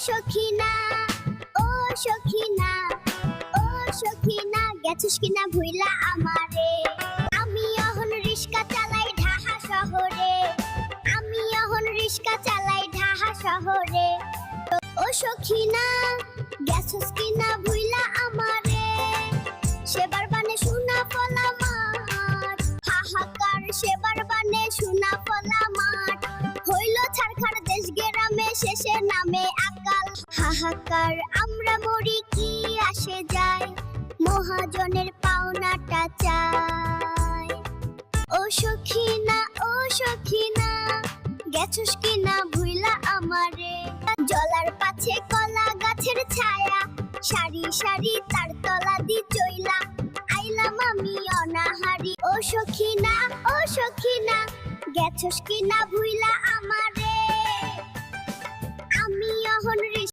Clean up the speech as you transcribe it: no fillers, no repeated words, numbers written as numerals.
সখিনা ও সখিনা ও সখিনা গেছস কিনা ভুইলা আমারে আমি অহন রিস্কা চালাই ঢাহা শহরে আমি অহন রিস্কা চালাই ঢাহা শহরে ও সখিনা গেছস কিনা ভুইলা আমারে সেবার বানে সোনা ফলা মাঠ হাহাকার সেবার বানে সোনা ফলা মাঠ হইল ছারখার দেশ গেরামে শেষে নামে আকাল হাহাকার আমরা মরি কি আসে যায় মহাজনের পাওনাটা চাই ও সখিনা গেছস কিনা ভুইলা আমারে জলার পাছে কলা গাছের ছায়া সারি সারি তার তলা দি চইলা আইলাম আমি অনাহারি ও সখিনা গেছস কিনা ভুইলা আমারে